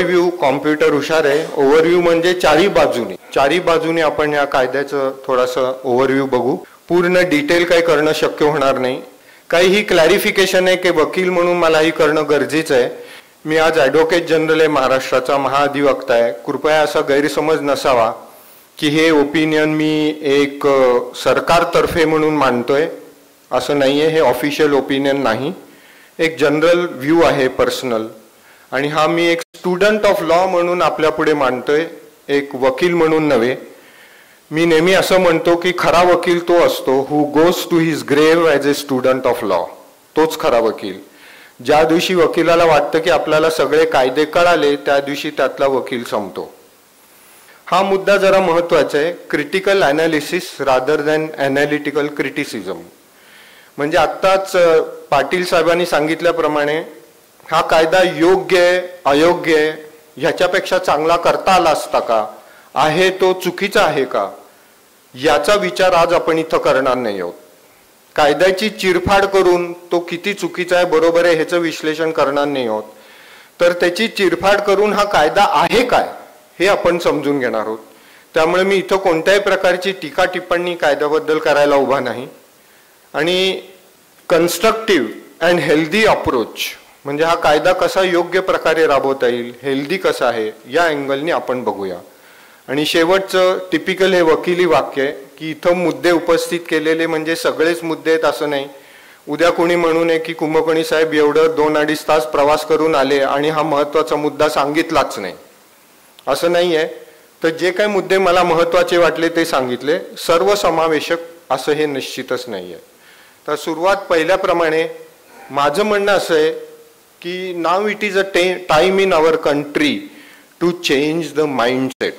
Overview computer हुशार आहे. Overview म्हणजे चारी बाजूने आपण या कायद्याचं थोडासा ओव्हरव्ह्यू बघू. पूर्ण डिटेल काही करणं शक्य होणार नाही. काही ही क्लॅरिफिकेशन आहे की वकील म्हणून मला ही करणं गरजेचं आहे. मी आज ॲडव्होकेट जनरल आहे, महाराष्ट्राचा महाधिवक्ता आहे. कृपया असा गैरसमज नसावा की हे ओपिनियन मी एक सरकारतर्फे म्हणून मांडतोय. असं नाही आहे. हे ऑफिशियल ओपिनियन नाही, एक जनरल व्ह्यू आहे पर्सनल. आणि हा मी एक स्टुडंट ऑफ लॉ म्हणून आपल्या पुढे मांडतोय, एक वकील म्हणून नव्हे. मी नेहमी असं म्हणतो की खरा वकील तो असतो who goes to his grave as a student of law. तोच खरा वकील. ज्या दिवशी वकिलाला वाटतं की आपल्याला सगळे कायदे कळाले त्या दिवशी त्यातला वकील संपतो. हा मुद्दा जरा महत्त्वाचा आहे. Critical analysis rather than analytical criticism. म्हणजे आत्ताच पाटील साहेबांनी सांगितल्याप्रमाणे हा कायदा योग्य आहे अयोग्य आहे ह्याच्यापेक्षा चांगला करता आला असता का, आहे तो चुकीचा आहे का, याचा विचार आज आपण इथं करणार नाही आहोत. कायद्याची चिरफाड करून तो किती चुकीचा आहे बरोबर आहे ह्याचं विश्लेषण करणार नाही आहोत. तर त्याची चिरफाड करून हा कायदा आहे काय हे आपण समजून घेणार आहोत. त्यामुळे मी इथं कोणत्याही प्रकारची टीका टिप्पणी कायद्याबद्दल करायला उभा नाही. आणि कन्स्ट्रक्टिव्ह अँड हेल्दी अप्रोच म्हणजे हा कायदा कसा योग्य प्रकारे राबवता येईल, हेल्दी कसा आहे, या अँगलनी आपण बघूया. आणि शेवटचं टिपिकल हे वकिली वाक्य आहे की इथं मुद्दे उपस्थित केलेले म्हणजे सगळेच मुद्दे आहेत असं नाही. उद्या कोणी म्हणू नये की कुंभकोणी साहेब एवढं 2-2.5 तास प्रवास करून आले आणि हा महत्त्वाचा मुद्दा सांगितलाच नाही, असं नाही आहे. तर जे काही मुद्दे मला महत्त्वाचे वाटले ते सांगितले. सर्वसमावेशक असं हे निश्चितच नाही आहे. तर सुरुवात पहिल्याप्रमाणे माझं म्हणणं असं आहे की now it is a time in our country to change the mindset.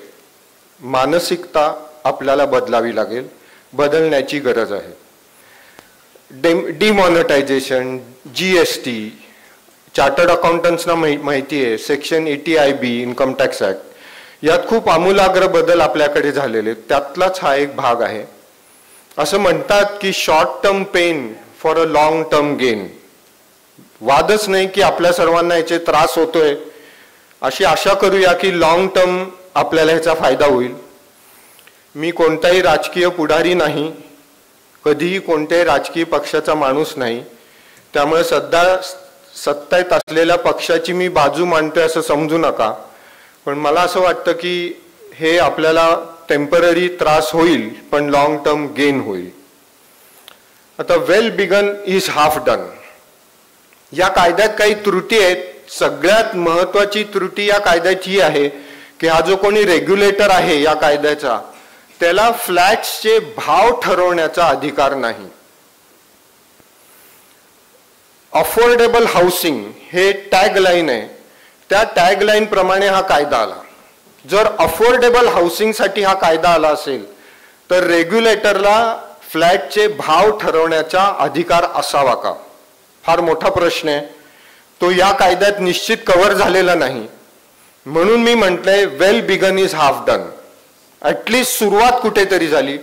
मानसिकता आपल्याला बदलावी लागेल, बदलण्याची गरज आहे. डिमॉनिटायझेशन, GST, चार्टर्ड अकाउंटंट्सना माहिती आहे, section 80IB income tax act, यात खूप आमूलाग्र बदल आपल्याकडे झालेले. त्यातलाच हा एक भाग आहे. असं म्हणतात की short term pain for a long term gain. वादच नाही की आपल्या सर्वांना याचे त्रास होतोय. अशी आशा करूया की लॉंग टर्म आपल्याला ह्याचा फायदा होईल. मी कोणताही राजकीय पुढारी नाही, कधीही कोणत्याही राजकीय पक्षाचा माणूस नाही. त्यामुळे सध्या सत्तेत असलेल्या पक्षाची मी बाजू मांडतोय असं समजू नका. पण मला असं वाटतं की हे आपल्याला टेम्पररी त्रास होईल पण लॉंग टर्म गेन होईल. आता well begun is half done. या कायद्यात काही त्रुटी आहेत. सगळ्यात महत्वाची त्रुटी या कायद्यात ही आहे की हा जो कोणी रेग्युलेटर आहे या कायद्याचा त्याला फ्लॅट्सचे भाव ठरवण्याचा अधिकार नाही. अफोर्डेबल हाऊसिंग हे टॅगलाईन आहे. त्या टॅगलाईन प्रमाणे हा कायदा आला. जर अफोर्डेबल हाऊसिंगसाठी हा कायदा आला असेल तर रेग्युलेटरला फ्लॅटचे भाव ठरवण्याचा अधिकार असावा का? फार मोठा प्रश्न आहे. तो या कायद्यात निश्चित कव्हर झालेला नाही. म्हणून मी म्हटलंय well begun is half done. At least सुरुवात कुठेतरी झाली.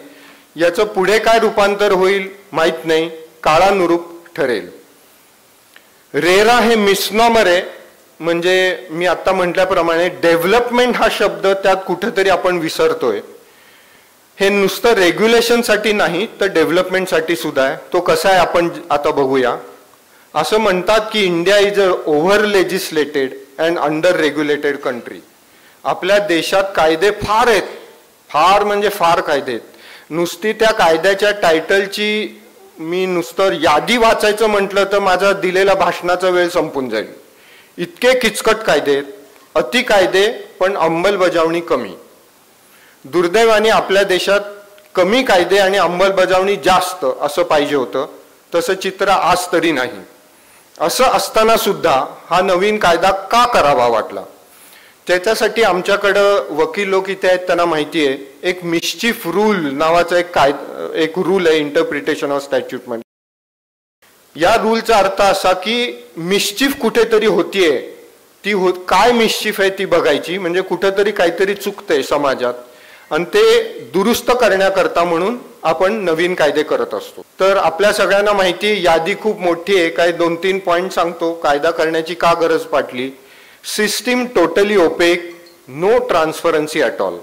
याचं पुढे काय रूपांतर होईल माहीत नाही, काळानुरूप ठरेल. रेरा हे मिसनॉमर आहे. म्हणजे मी आता म्हटल्याप्रमाणे डेव्हलपमेंट हा शब्द त्यात कुठेतरी आपण विसरतोय. हे नुसतं रेग्युलेशनसाठी नाही तर डेव्हलपमेंटसाठी सुद्धा आहे. तो कसा आहे आपण आता बघूया. असं म्हणतात की India is a over legislated and under regulated country. आपल्या देशात कायदे फार आहेत, फार म्हणजे फार कायदे आहेत. नुसती त्या कायद्याच्या टायटलची मी नुसतं यादी वाचायचं म्हटलं तर माझा दिलेला भाषणाचा वेळ संपून जाईल. इतके किचकट कायदे आहेत, अति कायदे पण अंमलबजावणी कमी. दुर्दैवाने आपल्या देशात कमी कायदे आणि अंमलबजावणी जास्त असं पाहिजे होतं. तसं चित्र आज तरी नाही. असं असताना सुद्धा हा नवीन कायदा का करावा वाटला? त्याच्यासाठी आमच्याकडं वकील लोक इथे आहेत, त्यांना माहिती आहे. एक मिस्चिफ रूल नावाचा एक रूल आहे इंटरप्रिटेशन ऑफ स्टॅच्यूट मध्ये. या रूलचा अर्थ असा की मिस्चिफ कुठेतरी होतीये, ती काय मिस्चिफ आहे ती बघायची. म्हणजे कुठेतरी काहीतरी चुकतंय समाजात आणि ते दुरुस्त करण्याकरता म्हणून आपण नवीन कायदे करत असतो. तर आपल्या सगळ्यांना माहिती, यादी खूप मोठी आहे. काय 2-3 पॉइंट सांगतो कायदा करण्याची का गरज पडली. System totally opaque, no transparency at all.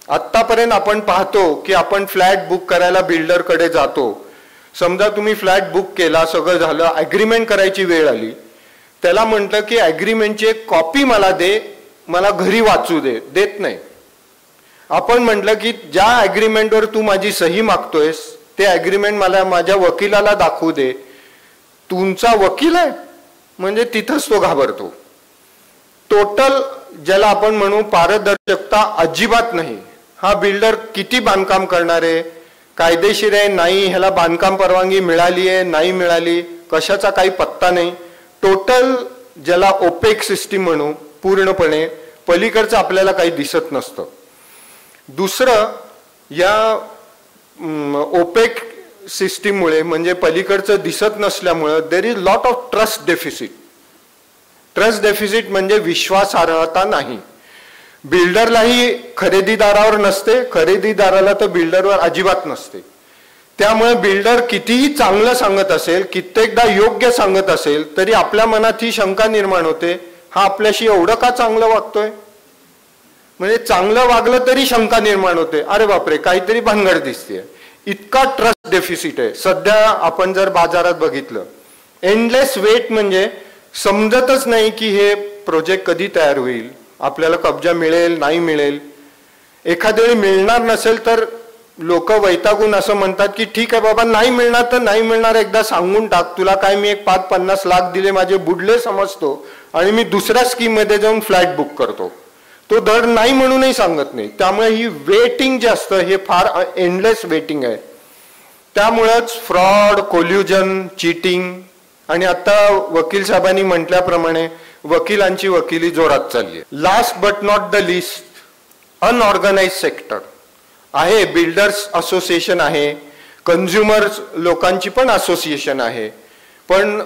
आत्तापर्यंत आपण पाहतो की आपण फ्लॅट बुक करायला बिल्डरकडे जातो. समजा तुम्ही फ्लॅट बुक केला, सगळं झालं, ॲग्रीमेंट करायची वेळ आली, त्याला म्हटलं की ॲग्रीमेंटची एक कॉपी मला दे, मला घरी वाचू दे, देत नाही. आपण म्हटलं की ज्या ॲग्रीमेंटवर तू माझी सही मागतोयस ते ॲग्रीमेंट मला माझ्या वकिलाला दाखवू दे. तुमचा वकील आहे म्हणजे तिथंच तो घाबरतो. टोटल ज्याला आपण म्हणू पारदर्शकता अजिबात नाही. हा बिल्डर किती बांधकाम करणार आहे, कायदेशीर आहे नाही, ह्याला बांधकाम परवानगी मिळाली आहे नाही मिळाली, कशाचा काही पत्ता नाही. टोटल ज्याला ओपेक सिस्टीम म्हणू, पूर्णपणे पलीकडचं आपल्याला काही दिसत नसतं. दुसरं, या ओपेक सिस्टीममुळे म्हणजे पलीकडचं दिसत नसल्यामुळं there is lot of trust deficit. Trust deficit म्हणजे विश्वासार्हता नाही. बिल्डरलाही खरेदीदारावर नसते, खरेदीदाराला तर बिल्डरवर अजिबात नसते. त्यामुळे बिल्डर कितीही चांगलं सांगत असेल, कित्येकदा योग्य सांगत असेल, तरी आपल्या मनात ही शंका निर्माण होते, हा आपल्याशी एवढं का चांगलं वागतोय. म्हणजे चांगलं वागलं तरी शंका निर्माण होते, अरे बापरे काहीतरी भानगड दिसते. इतका ट्रस्ट डेफिसिट आहे. सध्या आपण जर बाजारात बघितलं, एंडलेस वेट, म्हणजे समजतच नाही की हे प्रोजेक्ट कधी तयार होईल, आपल्याला कब्जा मिळेल नाही मिळेल. एखाद्या वेळी मिळणार नसेल तर लोक वैतागून असं म्हणतात की ठीक आहे बाबा, नाही मिळणार तर नाही मिळणार, एकदा सांगून टाक, तुला काय मी एक 5-50 लाख दिले माझे बुडले समजतो आणि मी दुसऱ्या स्कीम मध्ये जाऊन फ्लॅट बुक करतो. तो दर नाही म्हणूनही सांगत नाही. त्यामुळे ही वेटिंग जे असतं हे फार एंडलेस वेटिंग आहे. त्यामुळेच फ्रॉड, कोल्युजन, चीटिंग आणि आता वकील साहेबांनी म्हटल्याप्रमाणे वकिलांची वकिली जोरात चालली आहे. Last but not the list, unorganise sector आहे. बिल्डर्स असोसिएशन आहे, कन्झ्युमर्स लोकांची पण असोसिएशन आहे, पण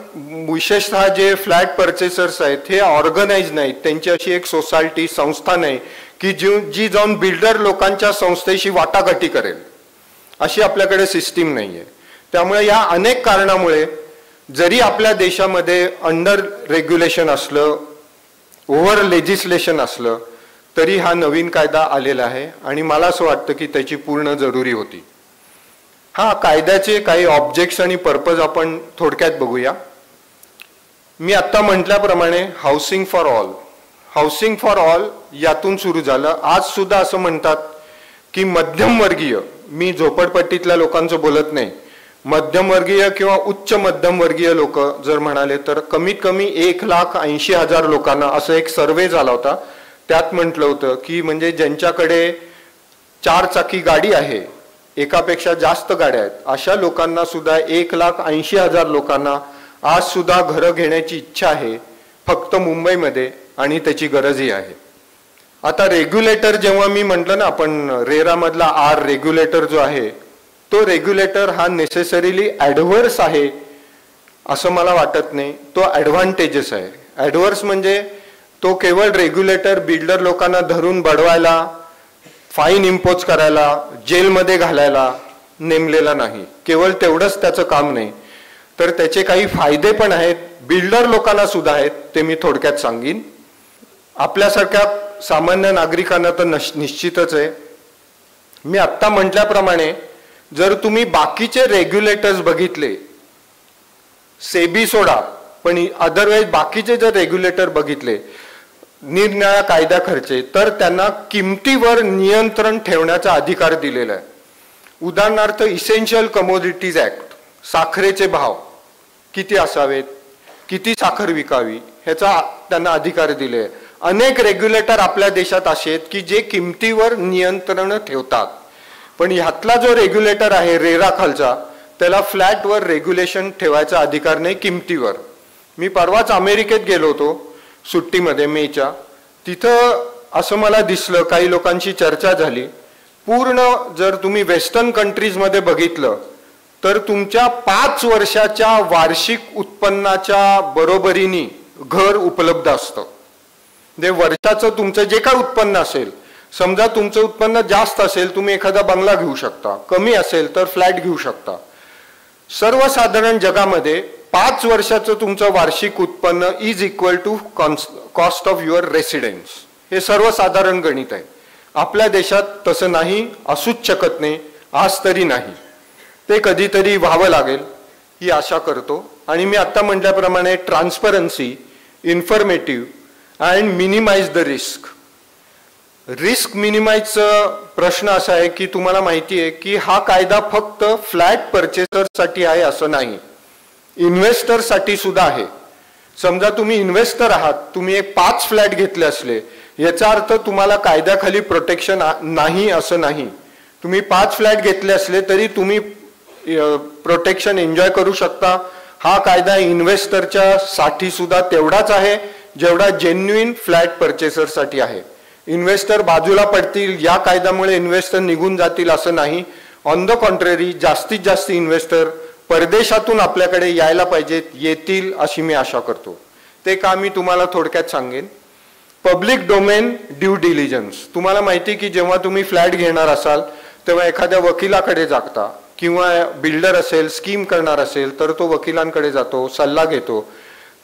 विशेषतः जे फ्लॅट परचेसर्स आहेत हे ऑर्गनाइज नाहीत. त्यांची अशी एक सोसायटी, संस्था नाही की जी जाऊन बिल्डर लोकांच्या संस्थेशी वाटाघाटी करेल, अशी आपल्याकडे सिस्टीम नाही आहे. त्यामुळे या अनेक कारणामुळे जरी आपल्या देशामध्ये अंडर रेग्युलेशन असलं, ओव्हर लेजिस्लेशन असलं, तरी हा नवीन कायदा आलेला आहे आणि मला असं वाटतं की त्याची पूर्ण जरुरी होती. हा कायद्याचे काही ऑब्जेक्ट्स आणि पर्पज आपण थोडक्यात बघूया. मी आता म्हटल्याप्रमाणे housing for all, housing for all यातून सुरू झालं. आज सुद्धा असं म्हणतात की मध्यमवर्गीय, मी झोपडपट्टीतल्या लोकांचं बोलत नाही, मध्यमवर्गीय किंवा उच्च मध्यमवर्गीय लोक जर म्हणाले तर कमीत कमी 1,80,000 लोकांना, असं एक सर्वे झाला होता, त्यात म्हटलं होतं की म्हणजे ज्यांच्याकडे 4 चाकी गाडी आहे, एकापेक्षा जास्त गाड्या आहेत, अशा लोकांना सुद्धा 1,80,000 लोकांना आज सुद्धा घरं घेण्याची इच्छा आहे, फक्त मुंबईमध्ये, आणि त्याची गरजही आहे. आता रेग्युलेटर, जेव्हा मी म्हटलं ना आपण रेरा मधला आर रेग्युलेटर जो आहे, तो रेग्युलेटर हा नेसेसरीली ॲडव्हर्स आहे असं मला वाटत नाही. तो ॲडव्हान्टेजेस आहे. ॲडव्हर्स म्हणजे तो केवळ रेग्युलेटर बिल्डर लोकांना धरून बडवायला, फाईन इम्पोज करायला, जेलमध्ये घालायला नेमलेला नाही. केवळ तेवढंच त्याचं काम नाही, तर त्याचे काही फायदे पण आहेत, बिल्डर लोकांना सुद्धा आहेत, ते मी थोडक्यात सांगीन. आपल्यासारख्या सामान्य नागरिकांना तर निश्चितच आहे. मी आत्ता म्हटल्याप्रमाणे जर तुम्ही बाकीचे रेग्युलेटर्स बघितले, सेबी सोडा, पण अदरवाईज बाकीचे जर रेग्युलेटर बघितले निरनिराळ्या कायद्याखालचे, तर त्यांना किमतीवर नियंत्रण ठेवण्याचा अधिकार दिलेला आहे. उदाहरणार्थ इसेन्शियल कमोडिटीज ऍक्ट, साखरेचे भाव किती असावेत, किती साखर विकावी, ह्याचा त्यांना अधिकार दिले. अनेक रेग्युलेटर आपल्या देशात असे आहेत की जे किमतीवर नियंत्रण ठेवतात. पण ह्यातला जो रेग्युलेटर आहे रेरा खालचा, त्याला फ्लॅटवर रेग्युलेशन ठेवायचा अधिकार नाही, किमतीवर. मी परवाच अमेरिकेत गेलो होतो सुट्टीमध्ये मेच्या. तिथं असं मला दिसलं, काही लोकांशी चर्चा झाली, पूर्ण जर तुम्ही वेस्टर्न कंट्रीजमध्ये बघितलं तर तुमच्या 5 वर्षाच्या वार्षिक उत्पन्नाच्या बरोबरीने घर उपलब्ध असतं. म्हणजे वर्षाचं तुमचं जे काय उत्पन्न असेल, समजा तुमचं उत्पन्न जास्त असेल तुम्ही एखादा बंगला घेऊ शकता, कमी असेल तर फ्लॅट घेऊ शकता. सर्वसाधारण जगामध्ये 5 वर्षाचं तुमचं वार्षिक उत्पन्न is equal to cost of your residence. हे सर्वसाधारण गणित आहे. आपल्या देशात तसं नाही, असूच शकत नाही, आज तरी नाही. ते कधीतरी व्हावं लागेल ही आशा करतो. आणि मी आता म्हटल्याप्रमाणे transparency, informative and minimise the risk. Risk मिनिमाइजचा प्रश्न असा आहे की तुम्हाला माहिती आहे की हा कायदा फक्त फ्लॅट परचेसरसाठी आहे असं नाही, इन्व्हेस्टरसाठी सुद्धा आहे. समजा तुम्ही इन्व्हेस्टर आहात, तुम्ही एक 5 फ्लॅट घेतले असले, याचा अर्थ तुम्हाला कायद्याखाली प्रोटेक्शन नाही असं नाही. तुम्ही 5 फ्लॅट घेतले असले तरी तुम्ही प्रोटेक्शन एन्जॉय करू शकता. हा कायदा इन्व्हेस्टरच्या साठी सुद्धा तेवढाच आहे जेवढा जेन्युइन फ्लॅट परचेसरसाठी आहे. इन्व्हेस्टर बाजूला पडतील, या कायद्यामुळे इन्व्हेस्टर निघून जातील असं नाही. ऑन द कॉन्ट्ररी, जास्तीत जास्त इन्व्हेस्टर परदेशातून आपल्याकडे यायला पाहिजेत, येतील अशी मी आशा करतो. ते का मी तुम्हाला थोडक्यात सांगेन. Public domain due diligence. तुम्हाला माहिती की जेव्हा तुम्ही फ्लॅट घेणार असाल तेव्हा एखाद्या वकिलाकडे जाता, किंवा बिल्डर असेल, स्कीम करणार असेल तर तो वकिलांकडे जातो, सल्ला घेतो.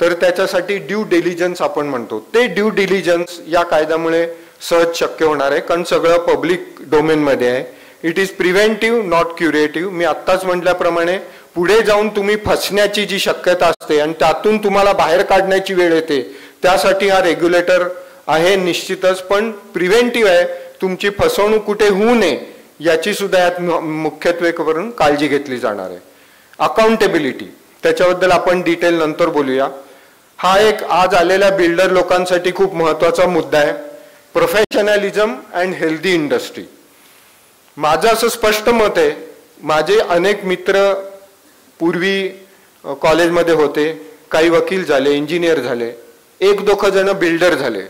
तर त्याच्यासाठी ड्यू डिलिजन्स आपण म्हणतो. ते ड्यू डिलिजन्स या कायद्यामुळे सहज शक्य होणार आहे, कारण सगळं पब्लिक डोमेनमध्ये आहे. It is preventive not curative. मी आत्ताच म्हटल्याप्रमाणे पुढे जाऊन तुम्ही फसण्याची जी शक्यता असते आणि त्यातून तुम्हाला बाहेर काढण्याची वेळ येते, त्यासाठी हा रेग्युलेटर आहे निश्चितच, पण प्रिव्हेंटिव्ह आहे. तुमची फसवणूक कुठे होऊ नये याची सुद्धा यात मुख्यत्वे करून काळजी घेतली जाणार आहे. अकाउंटेबिलिटी, त्याच्याबद्दल आपण डिटेल नंतर बोलूया. हा एक आज आलेल्या बिल्डर लोकांसाठी खूप महत्त्वाचा मुद्दा आहे. Professionalism and healthy industry. माझं असं स्पष्ट मत आहे, माझे अनेक मित्र पूर्वी कॉलेजमध्ये होते, काही वकील झाले, इंजिनियर झाले, 1-2 जण बिल्डर झाले.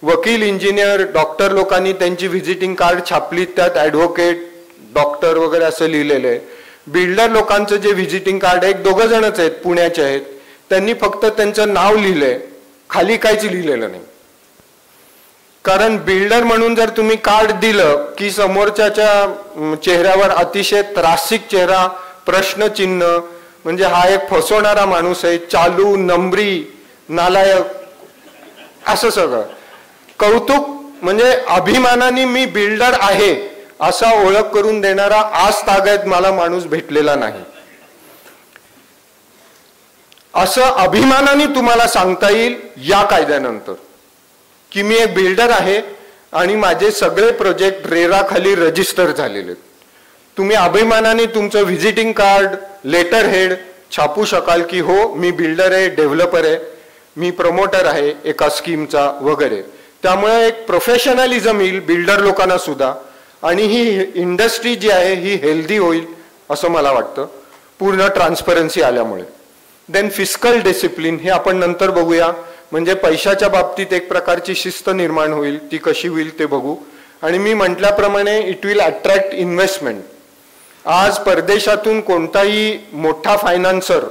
वकील, इंजिनियर, डॉक्टर लोकांनी त्यांची व्हिजिटिंग कार्ड छापली, त्यात ॲडव्होकेट, डॉक्टर वगैरे असं लिहिलेलं आहे. बिल्डर लोकांचं जे व्हिजिटिंग कार्ड आहे, 1-2 जणच आहेत, पुण्याचे आहेत, त्यांनी फक्त त्यांचं नाव लिहिलंय, खाली काहीच लिहिलेलं नाही. कारण बिल्डर म्हणून जर तुम्ही कार्ड दिलं की समोरच्याच्या चेहऱ्यावर अतिशय त्रासिक चेहरा, प्रश्नचिन्ह, म्हणजे हा एक फसवणारा माणूस आहे, चालू, नंबरी, नालायक, असं सगळं. कौतुक म्हणजे अभिमानाने मी बिल्डर आहे असा ओळख करून देणारा आज तागायत मला माणूस भेटलेला नाही. असं अभिमानाने तुम्हाला सांगता येईल या कायद्यानंतर की मी एक बिल्डर आहे आणि माझे सगळे प्रोजेक्ट रेरा खाली रजिस्टर झालेले. तुम्ही अभिमानाने तुमचं व्हिजिटिंग कार्ड, लेटर हेड छापू शकाल की हो मी बिल्डर आहे, डेव्हलपर आहे, मी प्रमोटर आहे एका स्कीमचा वगैरे. त्यामुळे एक प्रोफेशनलिझम येईल बिल्डर लोकांना सुद्धा, आणि ही इंडस्ट्री जी आहे ही हेल्दी होईल असं मला वाटतं पूर्ण ट्रान्सपरन्सी आल्यामुळे. देन फिस्कल डिसिप्लिन, हे आपण नंतर बघूया. म्हणजे पैशाच्या बाबतीत एक प्रकारची शिस्त निर्माण होईल, ती कशी होईल ते बघू. आणि मी म्हटल्याप्रमाणे इट विल अट्रॅक्ट इन्व्हेस्टमेंट. आज परदेशातून कोणताही मोठा फायनान्सर,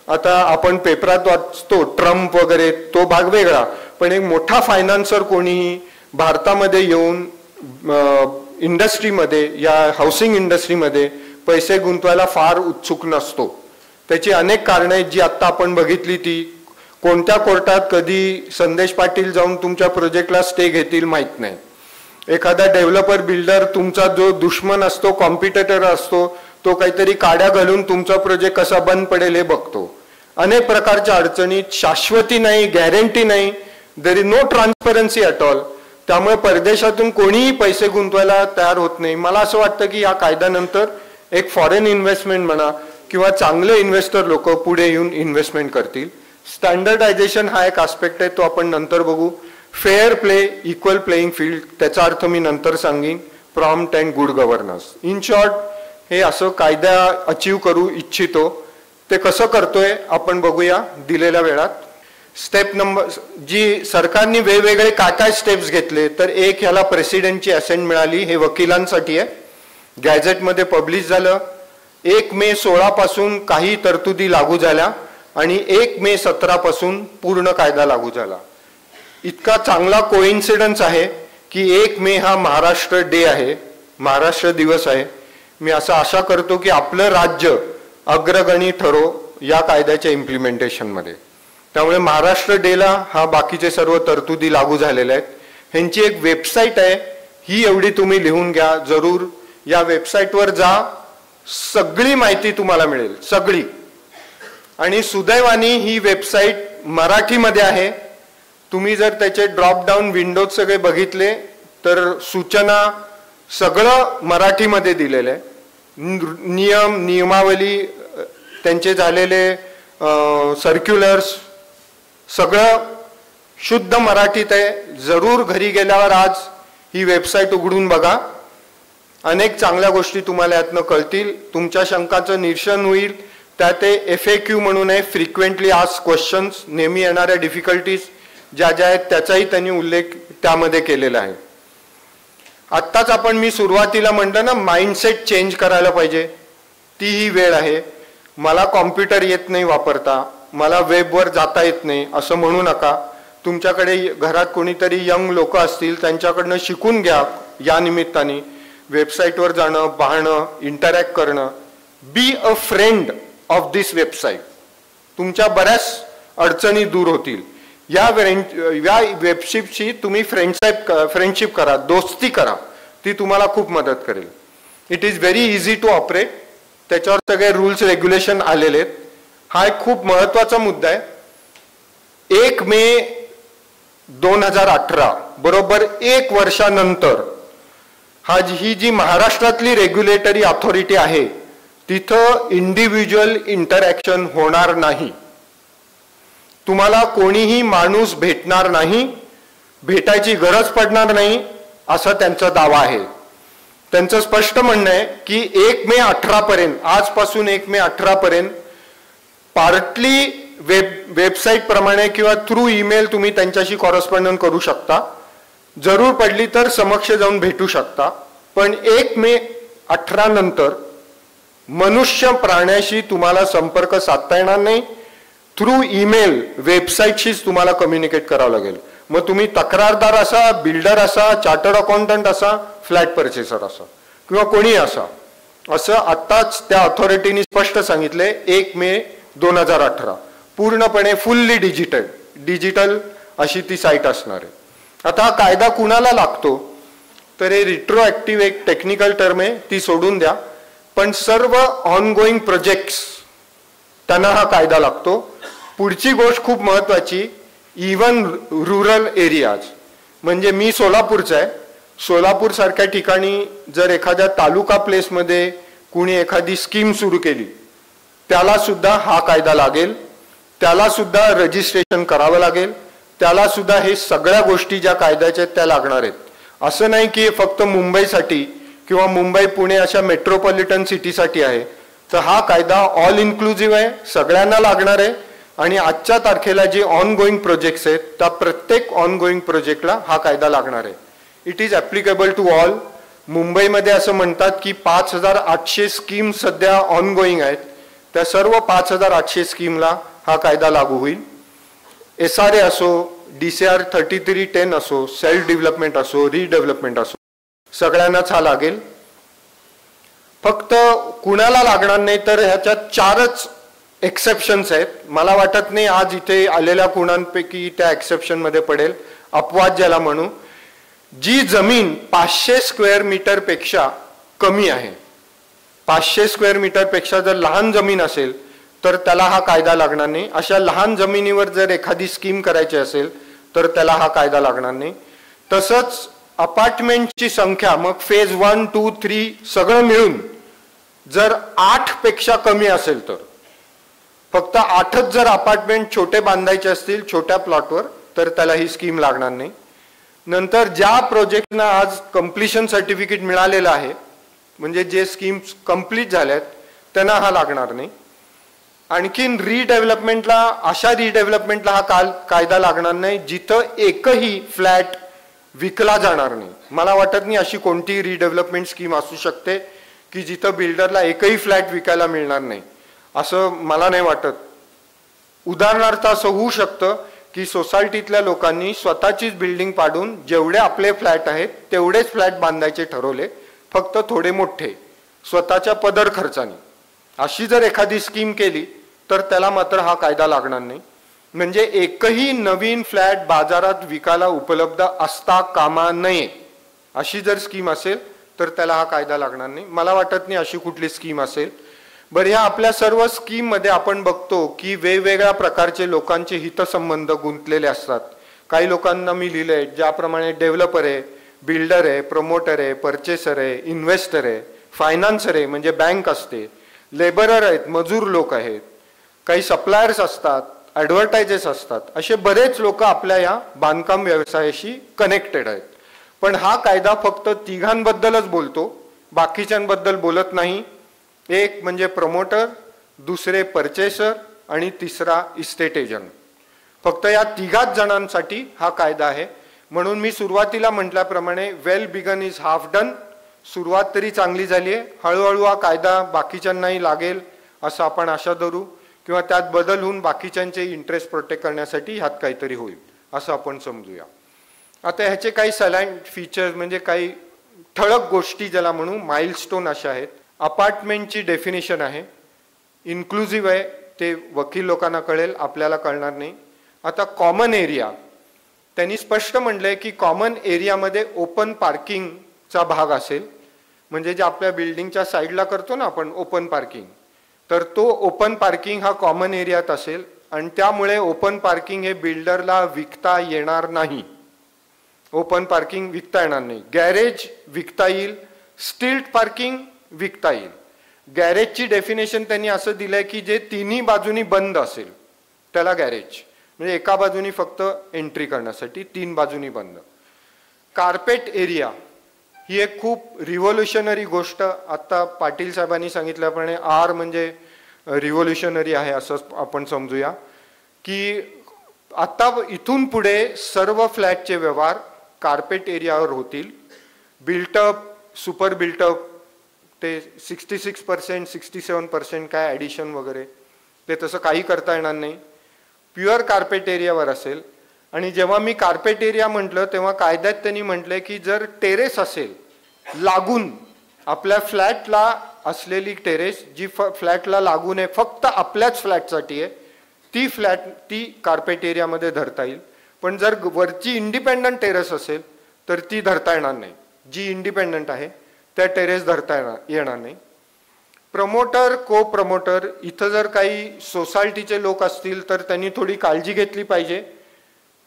आता आपण पेपरात वाचतो ट्रम्प वगैरे, तो भाग वेगळा, पण एक मोठा फायनान्सर कोणीही भारतामध्ये येऊन इंडस्ट्रीमध्ये, या हाऊसिंग इंडस्ट्रीमध्ये पैसे गुंतवायला फार उत्सुक नसतो. त्याची अनेक कारणे आहेत जी आत्ता आपण बघितली. ती कोणत्या कोर्टात कधी संदेश पाटील जाऊन तुमच्या प्रोजेक्टला स्टे घेतील माहीत नाही. एखादा डेव्हलपर, बिल्डर, तुमचा जो दुश्मन असतो, कॉम्पिटिटर असतो, तो काहीतरी काड्या घालून तुमचा प्रोजेक्ट कसा बंद पडेल हे बघतो. अनेक प्रकारच्या अडचणीत, शाश्वती नाही, गॅरंटी नाही, there is no transparency at all. त्यामुळे परदेशातून कोणीही पैसे गुंतवायला तयार होत नाही. मला असं वाटतं की या कायद्यानंतर एक फॉरेन इन्व्हेस्टमेंट म्हणा किंवा चांगले इन्व्हेस्टर लोक पुढे येऊन इन्व्हेस्टमेंट करतील. स्टँडर्डायझेशन हा एक आस्पेक्ट आहे, तो आपण नंतर बघू. Fair play, equal playing field, त्याचा अर्थ मी नंतर सांगेन. Prompt and good governance. In short हे असं कायदा अचीव करू इच्छितो. ते कसं करतोय आपण बघूया दिलेल्या वेळात. स्टेप नंबर, जी सरकारने वेगवेगळे काय काय स्टेप्स घेतले, तर एक, ह्याला प्रेसिडेंटची असेंट मिळाली, हे वकिलांसाठी आहे, गॅझेटमध्ये पब्लिश झालं. 1 मे 16 पासून काही तरतुदी लागू झाल्या आणि 1 मे 17 पासून पूर्ण कायदा लागू झाला. इतका चांगला कोइन्सिडन्स आहे की 1 मे हा महाराष्ट्र डे आहे, महाराष्ट्र दिवस आहे. मी असं आशा करतो की आपलं राज्य अग्रगणी ठरो या कायद्याच्या इम्प्लिमेंटेशनमध्ये. त्यामुळे महाराष्ट्र डेला हा बाकीचे सर्व तरतुदी लागू झालेल्या आहेत. ह्यांची एक वेबसाईट आहे, ही एवढी तुम्ही लिहून घ्या जरूर. या वेबसाईटवर जा, सगळी माहिती तुम्हाला मिळेल, सगळी. आणि सुदैवाने ही वेबसाईट मराठीमध्ये आहे. तुम्ही जर त्याचे ड्रॉप डाऊन विंडोज सगळे बघितले तर सूचना सगळं मराठीमध्ये दिलेलं आहे. नियमावली, त्यांचे झालेले सर्क्युलर्स सगळं शुद्ध मराठीत आहे. जरूर घरी गेल्यावर आज ही वेबसाईट उघडून बघा. अनेक चांगल्या गोष्टी तुम्हाला यातनं कळतील. तुमच्या शंकाचं निरसन होईल. त्यात FAQ म्हणून आहे, फ्रिक्वेंटली आस्क्ड क्वेश्चन्स, नेहमी येणाऱ्या डिफिकल्टीज ज्या ज्या आहेत त्याचाही त्यांनी उल्लेख त्यामध्ये केलेला आहे. आत्ताच मी सुरुवातीला म्हटलं ना, माइंडसेट चेंज करायला पाहिजे, ती ही वेळ आहे. मला कॉम्प्युटर येत नाही वापरता, मला वेबवर जाता येत नाही असं म्हणू नका. तुमच्याकडे घरात कोणीतरी यंग लोक असतील, त्यांच्याकडनं शिकून घ्या. या निमित्ताने वेबसाईटवर जाणं, पाहणं, इंटरॅक्ट करणं. Be a friend of this website. तुमच्या बऱ्याच अडचणी दूर होतील. या वेबशिपशी तुम्ही फ्रेंडशिप करा, दोस्ती करा, ती तुम्हाला खूप मदत करेल. It is very easy to operate. त्याच्यावर सगळे रूल्स रेग्युलेशन आलेले आहेत. हा एक खूप महत्वाचा मुद्दा आहे. 1 मे 2018 बरोबर 1 वर्षानंतर ही जी महाराष्ट्रातली रेग्युलेटरी अथॉरिटी आहे तिथं इंडिव्हिज्युअल इंटरॅक्शन होणार नाही. तुम्हाला कोणीही माणूस भेटणार नाही, भेटायची गरज पडणार नाही असा त्यांचा दावा आहे. त्यांचं स्पष्ट म्हणणं आहे की 1 मे 18 पर्यंत, आजपासून 1 मे 18 पर्यंत पार्टली वेबसाईट प्रमाणे किंवा थ्रू ईमेल तुम्ही त्यांच्याशी कॉरेस्पॉन्डन्स करू शकता. जरूर पडली तर समक्ष जाऊन भेटू शकता. पण 1 मे 18 नंतर मनुष्य प्राण्याशी तुम्हाला संपर्क साधता येणार नाही. थ्रू ईमेल वेबसाईटशीच तुम्हाला कम्युनिकेट करावं लागेल. मग तुम्ही तक्रारदार असा, बिल्डर असा, चार्टर्ड अकाउंटंट असा, फ्लॅट परचेसर असा किंवा कोणी असा, असं आत्ताच त्या अथॉरिटीने स्पष्ट सांगितले. 1 मे 2018 पूर्णपणे फुल्ली डिजिटल अशी ती साईट असणार आहे. आता हा कायदा कुणाला लागतो तर हे रिट्रोएक्टिव्ह एक टेक्निकल टर्म आहे, ती सोडून द्या. पण सर्व ऑनगोईंग प्रोजेक्ट्स त्यांना हा कायदा लागतो. पुढची गोष्ट खूप महत्वाची, इवन रुरल एरियाज. म्हणजे मी सोलापूरचा आहे. सोलापूर सारख्या ठिकाणी जर एखाद्या तालुका प्लेसमध्ये कुणी एखादी स्कीम सुरू केली त्याला सुद्धा हा कायदा लागेल. त्याला सुद्धा रजिस्ट्रेशन करावं लागेल. त्याला सुद्धा हे सगळ्या गोष्टी ज्या कायद्याच्या आहेत त्या लागणार आहेत. असं नाही की फक्त मुंबईसाठी किंवा मुंबई पुणे अशा मेट्रोपॉलिटन सिटीसाठी आहे. तर हा कायदा ऑल इन्क्लुझिव्ह आहे, सगळ्यांना लागणार आहे. आणि आजच्या तारखेला जे ऑनगोईंग प्रोजेक्ट्स आहेत त्या प्रत्येक ऑनगोईंग प्रोजेक्टला हा कायदा लागणार आहे. It is applicable to all. मुंबईमध्ये असं म्हणतात की 5800 स्कीम सध्या ऑनगोईंग आहेत. त्या सर्व 5800 स्कीमला हा कायदा लागू होईल. SRA असो, DCR 3310 असो, सेल्फ डेव्हलपमेंट असो, रिडेव्हलपमेंट असो, सगळ्यांनाच हा लागेल. फक्त कुणाला लागणार नाही तर ह्याच्यात 4च एक्सेप्शन्स आहेत. मला वाटत नाही आज इथे आलेल्या कुणांपैकी त्या एक्सेप्शन मध्ये पडेल. अपवाद ज्याला म्हणू, जी जमीन 500 स्क्वेअर मीटर पेक्षा कमी आहे, 500 स्क्वेअर मीटर पेक्षा जर लहान जमीन असेल तर त्याला हा कायदा लागणार नाही. अशा लहान जमिनीवर जर एखादी स्कीम करायची असेल तर त्याला हा कायदा लागणार नाही. तसंच अपार्टमेंटची संख्या मग फेज 1, 2, 3 सगळं मिळून जर 8 पेक्षा कमी असेल तर, फक्त 8च जर अपार्टमेंट छोटे बांधायचे असतील छोट्या प्लॉटवर तर त्याला ही स्कीम लागणार नाही. नंतर ज्या प्रोजेक्टना आज कम्प्लिशन सर्टिफिकेट मिळालेलं आहे, म्हणजे जे स्कीम्स कंप्लीट झाल्यात त्यांना हा लागणार नाही. आणखीन रिडेव्हलपमेंटला, अशा रिडेव्हलपमेंटला हा कायदा लागणार नाही जिथं एकही फ्लॅट विकला जाणार नाही. मला वाटत नाही अशी कोणती रिडेव्हलपमेंट स्कीम असू शकते की जिथं बिल्डरला एकही फ्लॅट विकायला मिळणार नाही, असं मला नाही वाटत. उदाहरणार्थ असं होऊ शकतं की सोसायटीतल्या लोकांनी स्वतःचीच बिल्डिंग पाडून जेवढे आपले फ्लॅट आहेत तेवढेच फ्लॅट बांधायचे ठरवले, फक्त थोडे मोठे स्वतःच्या पदर खर्चाने. अशी जर एखादी स्कीम केली तर त्याला मात्र हा कायदा लागणार नाही. म्हणजे एकही नवीन फ्लॅट बाजारात विकायला उपलब्ध असता कामा नये अशी जर स्कीम असेल तर त्याला हा कायदा लागणार नाही. मला वाटत नाही अशी कुठली स्कीम असेल. बरं, ह्या आपल्या सर्व स्कीम मध्ये आपण बघतो की वेगवेगळ्या प्रकारचे लोकांचे हितसंबंध गुंतलेले असतात. काही लोकांना मी लिहिलंय ज्याप्रमाणे डेव्हलपर आहे, बिल्डर आहे, प्रमोटर आहे, परचेसर आहे, इन्व्हेस्टर आहे, फायनान्सर आहे म्हणजे बँक असते, लेबरर आहेत, मजूर लोक आहेत, काही सप्लायर्स असतात, ॲडव्हर्टायझर्स असतात. असे बरेच लोक आपल्या या बांधकाम व्यवसायाशी कनेक्टेड आहेत. पण हा कायदा फक्त तिघांबद्दलच बोलतो, बाकीच्यांबद्दल बोलत नाही. एक म्हणजे प्रमोटर, दुसरे परचेसर आणि तिसरा इस्टेट एजंट. फक्त या तिघाच जणांसाठी हा कायदा आहे. म्हणून मी सुरुवातीला म्हटल्याप्रमाणे well begun is half done. सुरुवात तरी चांगली झाली आहे. हळूहळू हा कायदा बाकीच्यांनाही लागेल असं आपण आशा धरू, किंवा त्यात बदल होऊन बाकीच्यांचे इंटरेस्ट प्रोटेक्ट करण्यासाठी ह्यात काहीतरी होईल असं आपण समजूया. आता ह्याचे काही सलाईन फीचर्स म्हणजे काही ठळक गोष्टी ज्याला म्हणू माइलस्टोन अशा आहेत. अपार्टमेंटची डेफिनेशन आहे, इन्क्लुझिव्ह आहे, ते वकील लोकांना कळेल, आपल्याला कळणार नाही. आता कॉमन एरिया त्यांनी स्पष्ट म्हटलंय की कॉमन एरियामध्ये ओपन पार्किंगचा भाग असेल. म्हणजे जे आपल्या बिल्डिंगच्या साईडला करतो ना आपण ओपन पार्किंग, तर तो ओपन पार्किंग हा कॉमन एरियात असेल आणि त्यामुळे ओपन पार्किंग हे बिल्डरला विकता येणार नाही. ओपन पार्किंग विकता येणार नाही. गॅरेज विकता येईल, स्टिल्ट पार्किंग विकता येईल. गॅरेजची डेफिनेशन त्यांनी असं दिलंय की जे तिन्ही बाजूनी बंद असेल त्याला गॅरेज, म्हणजे एका बाजूनी फक्त एंट्री करण्यासाठी, तीन बाजूनी बंद. कार्पेट एरिया ही एक खूप रिव्होल्युशनरी गोष्ट आता पाटील साहेबांनी सांगितल्याप्रमाणे आर म्हणजे रिव्होल्युशनरी आहे असं आपण समजूया की आता इथून पुढे सर्व फ्लॅटचे व्यवहार कार्पेट एरियावर होतील. बिल्टअप, सुपर बिल्टअप ते 66%, 67% काय ॲडिशन वगैरे ते तसं काही करता येणार नाही. प्युअर कार्पेट एरियावर असेल. आणि जेव्हा मी कार्पेट एरिया म्हटलं तेव्हा कायद्यात त्यांनी म्हटलंय की जर टेरेस असेल लागून आपल्या फ्लॅटला असलेली टेरेस जी फ्लॅटला लागून आहे फक्त आपल्याच फ्लॅटसाठी आहे ती कार्पेट एरियामध्ये धरता येईल. पण जर वरची इंडिपेंडंट टेरेस असेल तर ती धरता येणार नाही. जी इंडिपेंडंट आहे त्या टेरेस धरता येणार नाही. प्रमोटर, को प्रमोटर, इथं जर काही सोसायटीचे लोक असतील तर त्यांनी थोडी काळजी घेतली पाहिजे.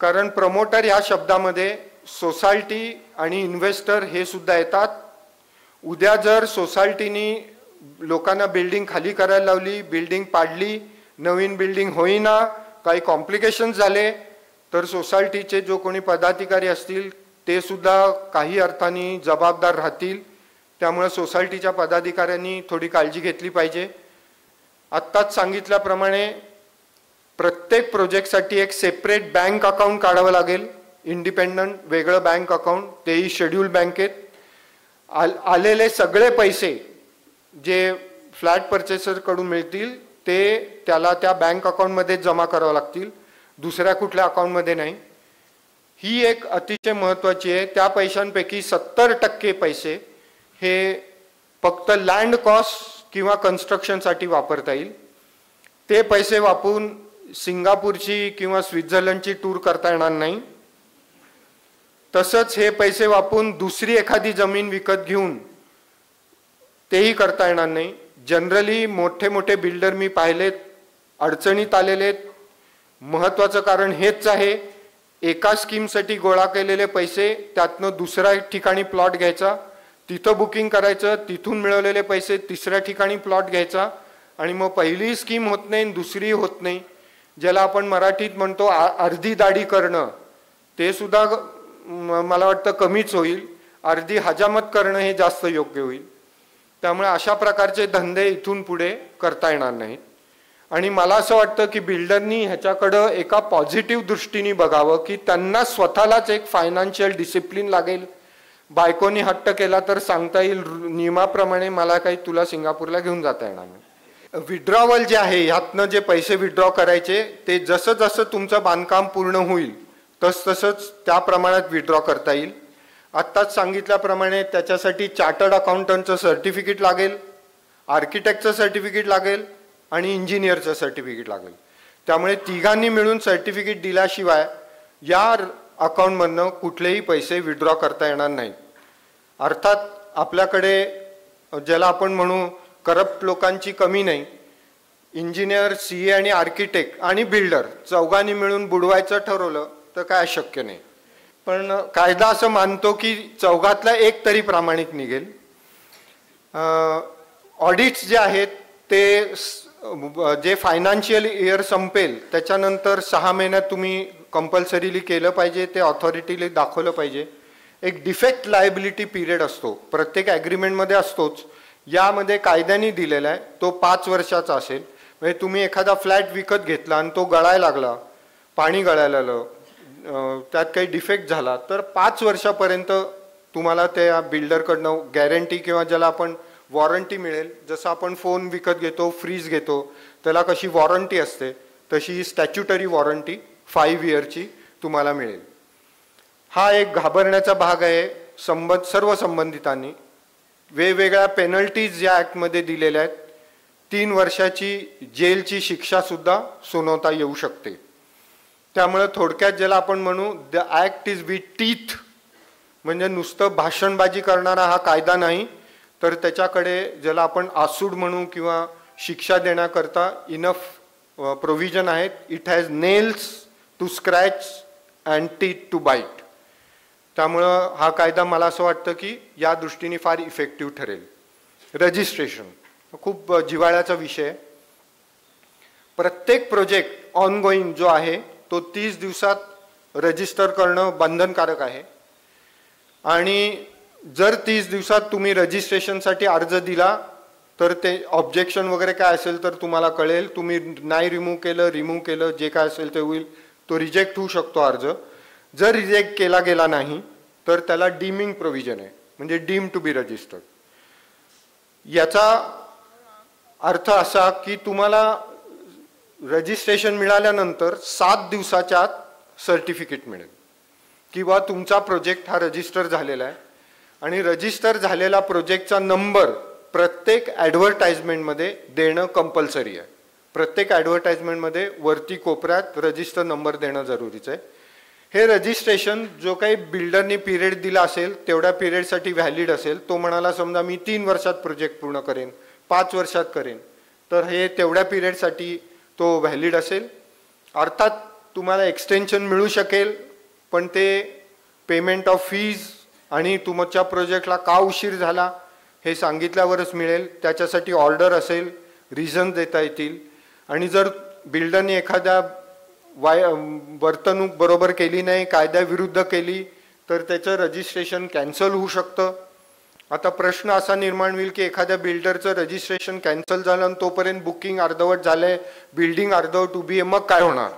कारण प्रमोटर ह्या शब्दामध्ये सोसायटी आणि इन्व्हेस्टर हे सुद्धा येतात. उद्या जर सोसायटीनी लोकांना बिल्डिंग खाली करायला लावली, बिल्डिंग पाडली, नवीन बिल्डिंग होईना, काही कॉम्प्लिकेशन्स झाले तर सोसायटीचे जो कोणी पदाधिकारी असतील ते सुद्धा काही अर्थाने जबाबदार राहतील. त्यामुळे सोसायटीच्या पदाधिकाऱ्यांनी थोडी काळजी घेतली पाहिजे. आत्ताच सांगितल्याप्रमाणे प्रत्येक प्रोजेक्टसाठी एक सेपरेट बँक अकाउंट काढावं लागेल, इंडिपेंडंट वेगळं बँक अकाउंट, तेही शेड्यूल बँकेत. आलेले सगळे पैसे जे फ्लॅट परचेसरकडून मिळतील ते त्याला त्या बँक अकाउंटमध्ये जमा करावं लागतील, दुसऱ्या कुठल्या अकाउंटमध्ये नाही. ही एक अतिशय महत्त्वाची आहे. त्या पैशांपैकी 70% पैसे हे फक्त लँड कॉस्ट किंवा कन्स्ट्रक्शनसाठी वापरता येईल. ते पैसे वापरून सिंगापूरची किंवा स्वित्झर्लंडची टूर करता येणार नाही. तसंच हे पैसे वापरून दुसरी एखादी जमीन विकत घेऊन तेही करता येणार नाही. जनरली मोठे मोठे बिल्डर मी पाहिलेत अडचणीत आलेले. महत्त्वाचं कारण हेच आहे, एका स्कीमसाठी गोळा केलेले पैसे त्यातनं दुसऱ्या ठिकाणी प्लॉट घ्यायचा, तिथं बुकिंग करायचं, तिथून मिळवलेले पैसे तिसऱ्या ठिकाणी प्लॉट घ्यायचा आणि मग पहिली स्कीम होत नाही दुसरी होत नाही. ज्याला आपण मराठीत म्हणतो अर्धी दाढी करणं, ते सुद्धा मला वाटतं कमीच होईल. अर्धी हजामत करणं हे जास्त योग्य होईल. त्यामुळे अशा प्रकारचे धंदे इथून पुढे करता येणार नाहीत. आणि मला असं वाटतं की बिल्डरनी ह्याच्याकडं एका पॉझिटिव्ह दृष्टीने बघावं की त्यांना स्वतःलाच एक फायनान्शियल डिसिप्लिन लागेल. बायकोनी हट्ट केला तर सांगता येईल नियमाप्रमाणे मला काही तुला सिंगापूरला घेऊन जाता येणार नाही. विड्रॉवल जे आहे ह्यातनं जे पैसे विड्रॉ करायचे ते जसं जसं तुमचं बांधकाम पूर्ण होईल तसंच त्या प्रमाणात विड्रॉ करता येईल. आत्ताच सांगितल्याप्रमाणे त्याच्यासाठी चार्टर्ड अकाउंटंटचं सर्टिफिकेट लागेल, आर्किटेक्टचं सर्टिफिकेट लागेल, आणि इंजिनियरचं सर्टिफिकेट लागेल. त्यामुळे तिघांनी मिळून सर्टिफिकेट दिल्याशिवाय या अकाउंटमधनं कुठलेही पैसे विड्रॉ करता येणार नाही. अर्थात आपल्याकडे ज्याला आपण म्हणू करप्ट लोकांची कमी नाही. इंजिनियर, CA आणि आर्किटेक्ट आणि बिल्डर चौघांनी मिळून बुडवायचं ठरवलं तर काय शक्य नाही. पण कायदा असं मानतो की चौघातला एक तरी प्रामाणिक निघेल. ऑडिट्स जे आहेत ते जे फायनान्शियल इयर संपेल त्याच्यानंतर 6 महिन्यात तुम्ही कंपल्सरीली केलं पाहिजे. ते ऑथॉरिटीला दाखवलं पाहिजे. एक डिफेक्ट लायबिलिटी पिरियड असतो, प्रत्येक ॲग्रीमेंटमध्ये असतोच. यामध्ये कायद्याने दिलेला आहे तो 5 वर्षाचा असेल. म्हणजे तुम्ही एखादा फ्लॅट विकत घेतला आणि तो गळायला लागला, पाणी गळायला लागलं, त्यात काही डिफेक्ट झाला तर 5 वर्षापर्यंत तुम्हाला त्या बिल्डरकडनं गॅरंटी किंवा ज्याला आपण वॉरंटी मिळेल. जसं आपण फोन विकत घेतो, फ्रीज घेतो, त्याला कशी वॉरंटी असते तशी ही स्टॅच्युटरी वॉरंटी 5 इयरची तुम्हाला मिळेल. हा एक घाबरण्याचा भाग आहे. सर्व संबंधितांनी वेगवेगळ्या पेनल्टीज या ॲक्टमध्ये दिलेल्या आहेत. 3 वर्षाची जेलची शिक्षासुद्धा सुनावता येऊ शकते. त्यामुळे थोडक्यात ज्याला आपण म्हणू the act is with teeth, म्हणजे नुसतं भाषणबाजी करणारा हा कायदा नाही, तर त्याच्याकडे ज्याला आपण आसूड म्हणू किंवा शिक्षा देण्याकरता इनफ प्रोव्हिजन आहेत. It has nails to scratch and teeth to bite. त्यामुळं हा कायदा मला असं वाटतं की या दृष्टीने फार इफेक्टिव्ह ठरेल. रजिस्ट्रेशन खूप जिव्हाळ्याचा विषय. प्रत्येक प्रोजेक्ट ऑनगोईंग जो आहे तो 30 दिवसात रजिस्टर करणं बंधनकारक आहे. आणि जर 30 दिवसात तुम्ही रजिस्ट्रेशनसाठी अर्ज दिला तर ते ऑब्जेक्शन वगैरे काय असेल तर तुम्हाला कळेल. तुम्ही नाही रिमूव्ह केलं जे काय असेल ते होईल. तो रिजेक्ट होऊ शकतो अर्ज. जर रिजेक्ट केला गेला नाही तर त्याला डीमिंग प्रोव्हिजन आहे, म्हणजे डीम टू बी रजिस्टर्ड. याचा अर्थ असा की तुम्हाला रजिस्ट्रेशन मिळाल्यानंतर 7 दिवसाच्या आत सर्टिफिकेट मिळेल किंवा तुमचा प्रोजेक्ट हा रजिस्टर झालेला आहे. आणि रजिस्टर झालेला प्रोजेक्टचा नंबर प्रत्येक ॲडव्हर्टाइजमेंटमध्ये देणं कंपल्सरी आहे. प्रत्येक ॲडव्हर्टाइजमेंटमध्ये वरती कोपऱ्यात रजिस्टर नंबर देणं जरुरीचं आहे. हे रजिस्ट्रेशन जो काही बिल्डरनी पिरियड दिला असेल तेवढ्या पिरियडसाठी व्हॅलिड असेल. तो म्हणाला समजा मी 3 वर्षात प्रोजेक्ट पूर्ण करेन, 5 वर्षात करेन, तर हे तेवढ्या पिरियडसाठी तो व्हॅलिड असेल. अर्थात तुम्हाला एक्सटेन्शन मिळू शकेल, पण ते पेमेंट ऑफ फीज आणि तुमच्या प्रोजेक्टला का उशीर झाला हे सांगितल्यावरच मिळेल. त्याच्यासाठी ऑर्डर असेल, रिझन देता येतील. आणि जर बिल्डरने एखाद्या वर्तणूक बरोबर केली नाही, कायद्याविरुद्ध केली, तर त्याचं रजिस्ट्रेशन कॅन्सल होऊ शकतं. आता प्रश्न असा निर्माण होईल की एखाद्या बिल्डरचं रजिस्ट्रेशन कॅन्सल झालं आणि तोपर्यंत बुकिंग अर्धवट झालंय, बिल्डिंग अर्धवट उभी आहे, मग काय होणार?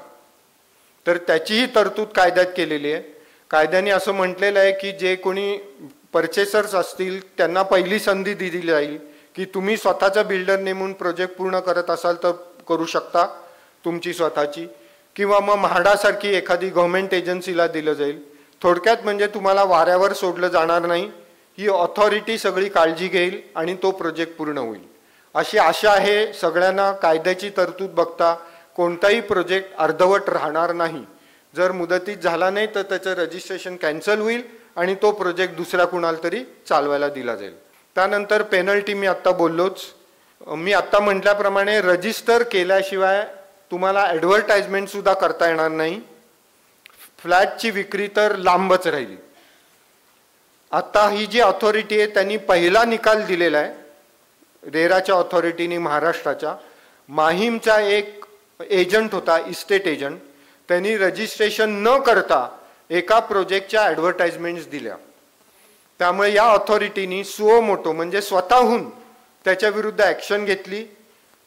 तर त्याचीही तरतूद कायद्यात केलेली आहे. कायद्याने असं म्हटलेलं आहे की जे कोणी परचेसर्स असतील त्यांना पहिली संधी दिली जाईल की तुम्ही स्वतःचा बिल्डर नेमून प्रोजेक्ट पूर्ण करत असाल तर करू शकता तुमची स्वतःची, किंवा मग म्हाडासारखी एखादी गव्हर्नमेंट एजन्सीला दिलं जाईल. थोडक्यात म्हणजे तुम्हाला वाऱ्यावर सोडलं जाणार नाही. ही ऑथॉरिटी सगळी काळजी घेईल आणि तो प्रोजेक्ट पूर्ण होईल अशी आशा आहे. सगळ्यांना कायद्याची तरतूद बघता कोणताही प्रोजेक्ट अर्धवट राहणार नाही. जर मुदतीत झाला नाही तर त्याचं रजिस्ट्रेशन कॅन्सल होईल आणि तो प्रोजेक्ट दुसऱ्या कुणाला तरी चालवायला दिला जाईल. त्यानंतर पेनल्टी मी आत्ता बोललोच. मी आत्ता म्हटल्याप्रमाणे रजिस्टर केल्याशिवाय तुम्हाला ॲडव्हर्टाइजमेंटसुद्धा करता येणार नाही. फ्लॅटची विक्री तर लांबच राहिली. आता ही जी ऑथॉरिटी आहे त्यांनी पहिला निकाल दिलेला आहे. रेराच्या ऑथॉरिटीने महाराष्ट्राच्या माहीमचा एक एजंट होता, इस्टेट एजंट, त्यांनी रजिस्ट्रेशन न करता एका प्रोजेक्टच्या ॲडव्हर्टाइजमेंट्स दिल्या. त्यामुळे या ऑथॉरिटीनी सुओ मोटो म्हणजे स्वतःहून त्याच्या विरुद्ध ॲक्शन घेतली.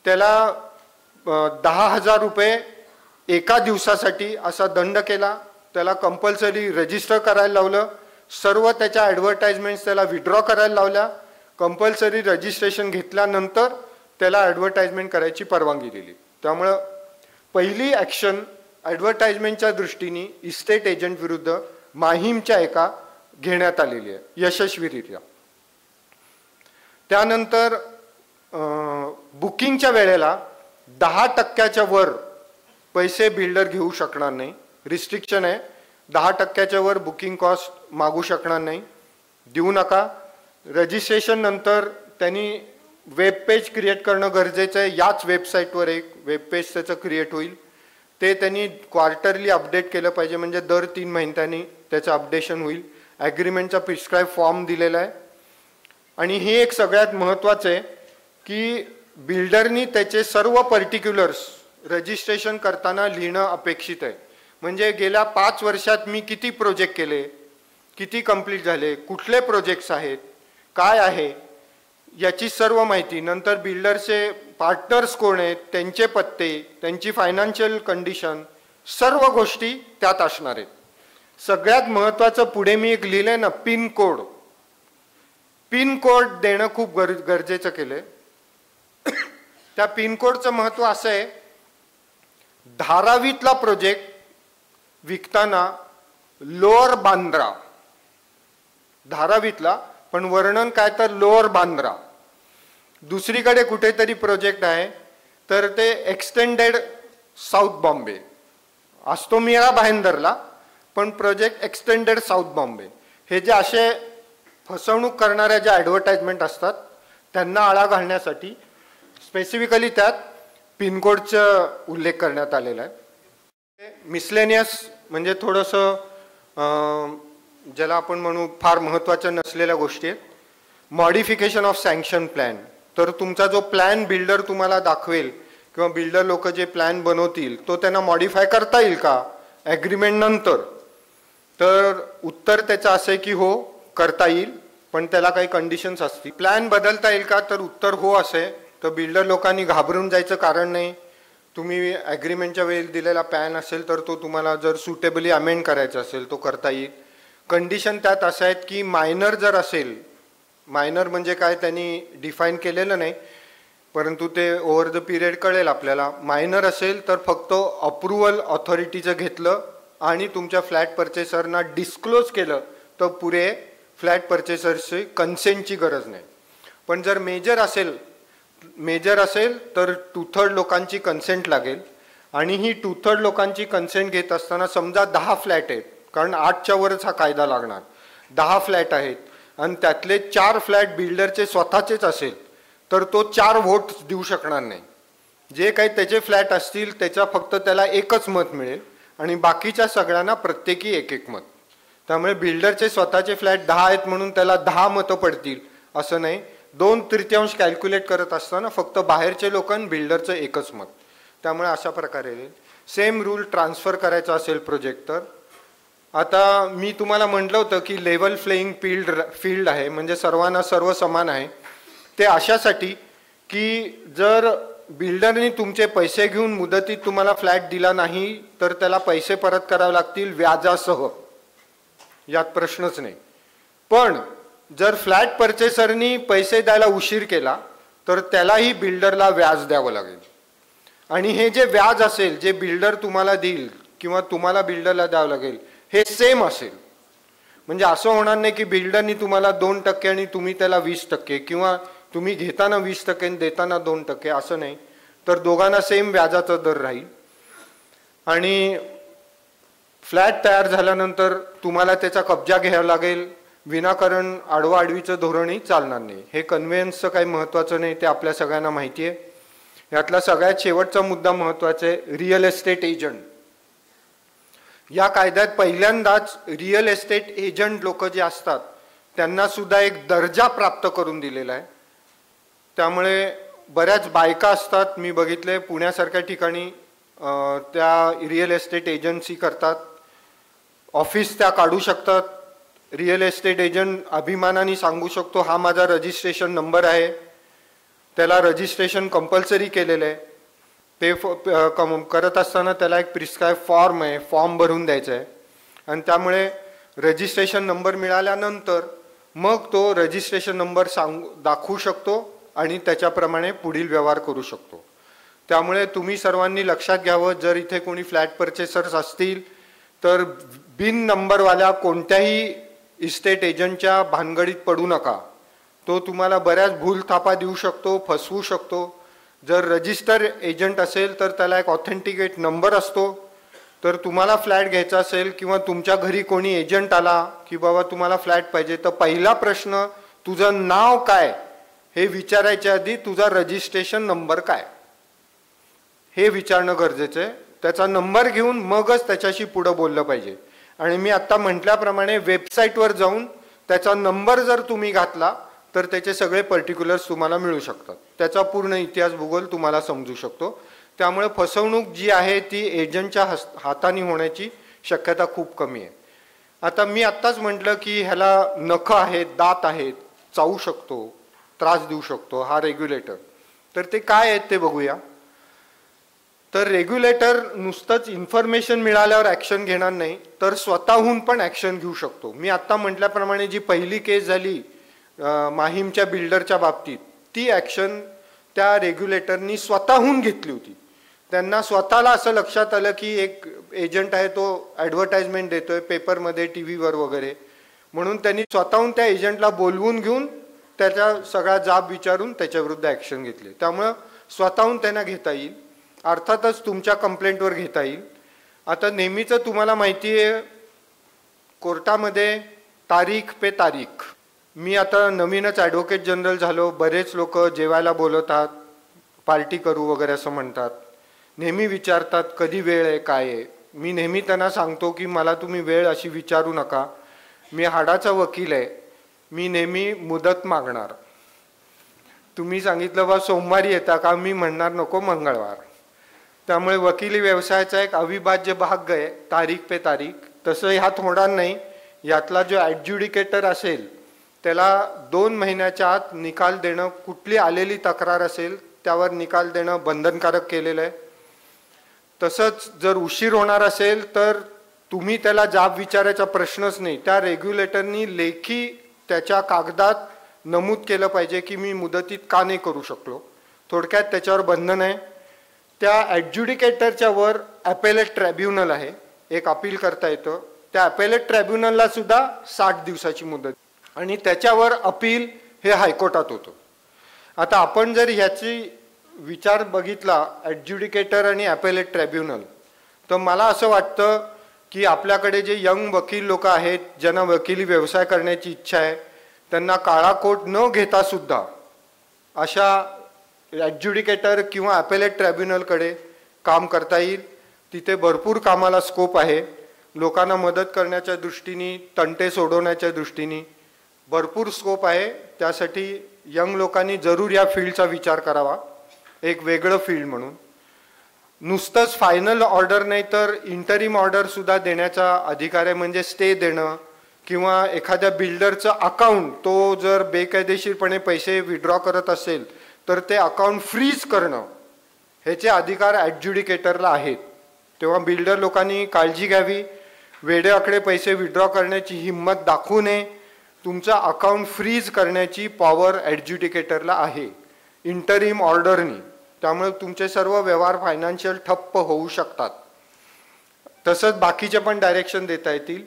त्याला 10,000 रुपये एका दिवसासाठी असा दंड केला. त्याला कंपल्सरी रजिस्टर करायला लावलं. सर्व त्याच्या ॲडव्हर्टाइजमेंट्स त्याला विड्रॉ करायला लावल्या. कंपल्सरी रजिस्ट्रेशन घेतल्यानंतर त्याला ॲडव्हर्टाइजमेंट करायची परवानगी दिली. त्यामुळं पहिली ॲक्शन ॲडव्हर्टाइजमेंटच्या दृष्टीने इस्टेट एजंट विरुद्ध माहीमच्या एका घेण्यात आलेली आहे यशस्वीरित्या. त्यानंतर बुकिंगच्या वेळेला 10% वर पैसे बिल्डर घेऊ शकणार नाही, रिस्ट्रिक्शन आहे. 10% वर बुकिंग कॉस्ट मागू शकणार नाही, देऊ नका. रजिस्ट्रेशन नंतर त्यांनी वेब पेज क्रिएट करणं गरजेचं आहे. याच वेबसाईटवर एक वेब पेज त्याचं क्रिएट होईल, ते त्यांनी क्वार्टरली अपडेट केलं पाहिजे, म्हणजे दर 3 महिन्यांनी त्याचं अपडेशन होईल. ॲग्रीमेंटचा प्रिस्क्राईब फॉर्म दिलेला आहे. आणि हे एक सगळ्यात महत्त्वाचं आहे की बिल्डरनी त्याचे सर्व पर्टिक्युलर्स रजिस्ट्रेशन करताना लिहिणं अपेक्षित आहे. म्हणजे गेल्या 5 वर्षात मी किती प्रोजेक्ट केले, किती कंप्लीट झाले, कुठले प्रोजेक्ट्स आहेत, काय आहे याची सर्व माहिती. नंतर बिल्डरचे पार्टनर्स कोण आहेत, त्यांचे पत्ते, त्यांची फायनान्शियल कंडिशन, सर्व गोष्टी त्यात असणार आहेत. सगळ्यात महत्त्वाचं पुढे मी एक लिहिलंय ना, पिन कोड. पिन कोड देणं खूप गरजेचं केलंय. त्या पिन कोडचं महत्त्व असं आहे, धारावीतला प्रोजेक्ट विकताना लोअर बांद्रा, धारावीतला, पण वर्णन काय तर लोअर बांद्रा. दुसरीकडे कुठेतरी प्रोजेक्ट आहे तर ते एक्सटेंडेड साऊथ बॉम्बे असतो, मीरा भाईंदरला, पण प्रोजेक्ट एक्सटेंडेड साऊथ बॉम्बे. हे जे असे फसवणूक करणाऱ्या ज्या ॲडव्हर्टाइजमेंट असतात त्यांना आळा घालण्यासाठी स्पेसिफिकली त्यात पिनकोडचा उल्लेख करण्यात आलेला आहे. मिसलेनियस म्हणजे थोडंसं ज्याला आपण म्हणू फार महत्त्वाच्या नसलेल्या गोष्टी आहेत. Modification of sanction plan. तर तुमचा जो प्लॅन बिल्डर तुम्हाला दाखवेल किंवा बिल्डर लोक जे प्लॅन बनवतील तो त्यांना मॉडिफाय करता येईल का ॲग्रीमेंट नंतर. तर उत्तर त्याचं असं आहे की हो करता येईल, पण त्याला काही कंडिशन्स असतील. प्लॅन बदलता येईल का, तर उत्तर हो असे. तर बिल्डर लोकांनी घाबरून जायचं कारण नाही. तुम्ही ॲग्रीमेंटच्या वेळी दिलेला प्लॅन असेल तर तो तुम्हाला जर सुटेबली अमेंड करायचा असेल तो करता येईल. कंडिशन त्यात असं आहेत की मायनर जर असेल, मायनर म्हणजे काय त्यांनी डिफाईन केलेलं नाही, परंतु ते ओव्हर द पिरियड कळेल आपल्याला. मायनर असेल तर फक्त अप्रुव्हल ऑथॉरिटीचं घेतलं आणि तुमच्या फ्लॅट परचेसरना डिस्क्लोज केलं तर पुरे फ्लॅट परचेसरची कन्सेंटची गरज नाही. पण जर मेजर असेल तर 2/3 लोकांची कन्सेंट लागेल. आणि ही 2/3 लोकांची कन्सेंट घेत असताना समजा 10 फ्लॅट आहेत, कारण 8च्या वरच हा कायदा लागणार. 10 फ्लॅट आहेत आणि त्यातले 4 फ्लॅट बिल्डरचे स्वतःचेच असेल तर तो 4 व्होट देऊ शकणार नाही. जे काही त्याचे फ्लॅट असतील त्याच्या फक्त त्याला एकच मत मिळेल आणि बाकीच्या सगळ्यांना प्रत्येकी एक मत. त्यामुळे बिल्डरचे स्वतःचे फ्लॅट 10 आहेत म्हणून त्याला 10 मतं पडतील असं नाही. 2/3 कॅल्क्युलेट करत असताना फक्त बाहेरचे लोक आणि बिल्डरचं एकच मत. त्यामुळे अशा प्रकारे सेम रूल ट्रान्सफर करायचा असेल प्रोजेक्ट तर. आता मी तुम्हाला म्हटलं होतं की लेवल प्लेइंग फील्ड आहे, म्हणजे सर्वांना सर्व समान आहे. ते अशासाठी की जर बिल्डरनी तुमचे पैसे घेऊन मुदतीत तुम्हाला फ्लॅट दिला नाही तर त्याला पैसे परत करावे लागतील व्याजासह, यात प्रश्नच नाही. पण जर फ्लॅट परचेसरनी पैसे द्यायला उशीर केला तर त्यालाही बिल्डरला व्याज द्यावं लागेल. आणि हे जे व्याज असेल जे बिल्डर तुम्हाला देईल किंवा तुम्हाला बिल्डरला द्यावं लागेल हे सेम असेल. म्हणजे असं होणार नाही की बिल्डरनी तुम्हाला 2% आणि तुम्ही त्याला 20% किंवा तुम्ही घेताना 20% आणि देताना 2%, असं नाही. तर दोघांना सेम व्याजाचा दर राहील. आणि फ्लॅट तयार झाल्यानंतर तुम्हाला त्याचा कब्जा घ्यावा लागेल. विनाकारण आडवाआडवीचं धोरणही चालणार नाही. हे कन्व्हेन्सचं काही महत्त्वाचं नाही, ते आपल्या सगळ्यांना माहिती आहे. यातला सगळ्यात शेवटचा मुद्दा महत्त्वाचा आहे, रिअल एस्टेट एजंट. या कायद्यात पहिल्यांदाच रिअल एस्टेट एजंट लोक जे असतात त्यांना सुद्धा एक दर्जा प्राप्त करून दिलेला आहे. त्यामुळे बऱ्याच बायका असतात, मी बघितले पुण्यासारख्या ठिकाणी त्या रिअल एस्टेट एजन्सी करतात, ऑफिस त्या काढू शकतात. रिअल एस्टेट एजंट अभिमानाने सांगू शकतो हा माझा रजिस्ट्रेशन नंबर आहे. त्याला रजिस्ट्रेशन कंपल्सरी केलेलं आहे. ते करत असताना त्याला एक प्रिस्क्राईब फॉर्म आहे, फॉर्म भरून द्यायचा आहे. आणि त्यामुळे रजिस्ट्रेशन नंबर मिळाल्यानंतर मग तो रजिस्ट्रेशन नंबर दाखवू शकतो आणि त्याच्याप्रमाणे पुढील व्यवहार करू शकतो. त्यामुळे तुम्ही सर्वांनी लक्षात घ्यावं, जर इथे कोणी फ्लॅट परचेसर्स असतील तर बिन नंबरवाल्या कोणत्याही इस्टेट एजंटच्या भानगडीत पडू नका. तो तुम्हाला बऱ्याच भूलथापा देऊ शकतो, फसवू शकतो. जर रजिस्टर एजंट असेल तर त्याला एक ऑथेंटिकेट नंबर असतो. तर तुम्हाला फ्लॅट घ्यायचा असेल किंवा तुमच्या घरी कोणी एजंट आला की बाबा तुम्हाला फ्लॅट पाहिजे, तर पहिला प्रश्न तुझं नाव काय हे विचारायच्या आधी तुझा रजिस्ट्रेशन नंबर काय हे विचारणं गरजेचं आहे. त्याचा नंबर घेऊन मगच त्याच्याशी पुढे बोललं पाहिजे. आणि मी आत्ता म्हटल्याप्रमाणे वेबसाईटवर जाऊन त्याचा नंबर जर तुम्ही घातला तर त्याचे सगळे पर्टिक्युलर्स तुम्हाला मिळू शकतात. त्याचा पूर्ण इतिहास भूगोल तुम्हाला समजू शकतो. त्यामुळे फसवणूक जी आहे ती एजंटच्या हाताने होण्याची शक्यता खूप कमी आहे. आता मी आत्ताच म्हटलं की ह्याला नखं आहेत, दात आहेत, चावू शकतो, त्रास देऊ शकतो हा रेग्युलेटर. तर ते काय आहेत ते बघूया. तर रेग्युलेटर नुसतंच इन्फॉर्मेशन मिळाल्यावर ॲक्शन घेणार नाही, तर स्वतःहून पण ॲक्शन घेऊ शकतो. मी आत्ता म्हटल्याप्रमाणे जी पहिली केस झाली माहीमच्या बिल्डरच्या बाबतीत, ती ॲक्शन त्या रेग्युलेटरनी स्वतःहून घेतली होती. त्यांना स्वतःला असं लक्षात आलं की एक एजंट आहे तो ॲडव्हर्टाइजमेंट देतोय पेपरमध्ये, टी व्हीवर वगैरे, म्हणून त्यांनी स्वतःहून त्या एजंटला बोलवून घेऊन त्याचा सगळा जाब विचारून त्याच्याविरुद्ध ॲक्शन घेतली. त्यामुळं स्वतःहून त्यांना घेता येईल. अर्थातच तुमच्या कंप्लेंटवर घेता येईल. आता नेहमीचं तुम्हाला माहिती आहे कोर्टामध्ये तारीख पे तारीख. मी आता नवीनच ॲडव्होकेट जनरल झालो, बरेच लोक जेवायला बोलवतात, पार्टी करू वगैरे असं म्हणतात, नेहमी विचारतात कधी वेळ आहे काय आहे. मी नेहमी त्यांना सांगतो की मला तुम्ही वेळ अशी विचारू नका, मी हाडाचा वकील आहे, मी नेहमी मुदत मागणार. तुम्ही सांगितलं बा सोमवारी येता का, मी म्हणणार नको मंगळवार. त्यामुळे वकिली व्यवसायाचा एक अविभाज्य भाग आहे तारीख पे तारीख. तसं ह्यात होणार नाही. यातला जो ॲडज्युडिकेटर असेल त्याला 2 महिन्याच्या आत निकाल देणं, कुठली आलेली तक्रार असेल त्यावर निकाल देणं बंधनकारक केलेलं आहे. तसंच जर उशीर होणार असेल तर तुम्ही त्याला जाब विचारायचा प्रश्नच नाही. त्या रेग्युलेटरनी लेखी त्याच्या कागदात नमूद केलं पाहिजे की मी मुदतीत का नाही करू शकलो. थोडक्यात त्याच्यावर बंधन आहे. त्या ॲडज्युडिकेटरच्या वर ॲपेलेट ट्रायब्युनल आहे, एक अपील करता येतं. त्या ॲपेलेट ट्रायब्युनलला सुद्धा 60 दिवसाची मुदत आणि त्याच्यावर अपील हे हायकोर्टात होतं. आता आपण जर ह्याची विचार बघितला ॲडज्युडिकेटर आणि ॲपेलेट ट्रायब्युनल, तर मला असं वाटतं की आपल्याकडे जे यंग वकील लोक आहेत ज्यांना वकिली व्यवसाय करण्याची इच्छा आहे, त्यांना काळा कोट न घेता सुद्धा अशा ॲडज्युडिकेटर किंवा ॲपेलेट ट्रायब्युनलकडे काम करता येईल. तिथे भरपूर कामाला स्कोप आहे. लोकांना मदत करण्याच्या दृष्टीने, तंटे सोडवण्याच्या दृष्टीने भरपूर स्कोप आहे. त्यासाठी यंग लोकांनी जरूर या फील्डचा विचार करावा, एक वेगळं फील्ड म्हणून. नुसतंच फायनल ऑर्डर नाही तर इंटरिम ऑर्डर सुद्धा देण्याचा अधिकार आहे, म्हणजे स्टे देणं किंवा एखाद्या बिल्डरचं अकाउंट तो जर बेकायदेशीरपणे पैसे विड्रॉ करत असेल तर ते अकाउंट फ्रीज करणं, ह्याचे अधिकार ॲडज्युडिकेटरला आहेत. तेव्हा बिल्डर लोकांनी काळजी घ्यावी, वेड्याकडे पैसे विड्रॉ करण्याची हिंमत दाखवू नये. तुमचं अकाउंट फ्रीज करण्याची पॉवर ॲडज्युडिकेटरला आहे इंटरिम ऑर्डरनी. त्यामुळे तुमचे सर्व व्यवहार फायनान्शियल ठप्प होऊ शकतात. तसंच बाकीचे पण डायरेक्शन देता येतील.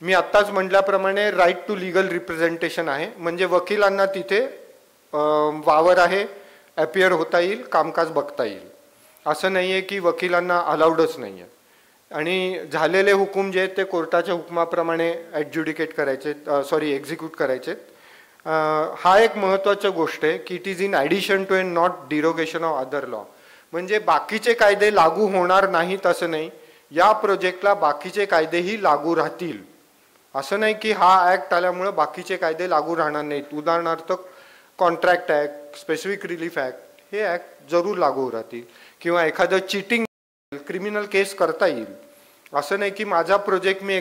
मी आत्ताच म्हटल्याप्रमाणे राईट टू लिगल रिप्रेझेंटेशन आहे, म्हणजे वकिलांना तिथे वावर आहे, ॲपियर होता येईल, कामकाज बघता येईल. असं नाही आहे की वकिलांना अलाउडच नाही आहे. आणि झालेले हुकूम जे आहेत ते कोर्टाच्या हुकुमाप्रमाणे ॲडज्युडिकेट करायचे, एक्झिक्यूट करायचे. हा एक महत्त्वाची गोष्ट आहे की it is in addition to and not derogation of other law. म्हणजे बाकीचे कायदे लागू होणार नाहीत असं नाही, या प्रोजेक्टला बाकीचे कायदेही लागू राहतील. असं नाही की हा ॲक्ट आल्यामुळे बाकीचे कायदे लागू राहणार नाहीत. उदाहरणार्थ contract act, specific relief act, हे ॲक्ट जरूर लागू राहतील. किंवा एखादं चिटिंग क्रिमिनल केस करता येईल. असं नाही की माझा प्रोजेक्ट मी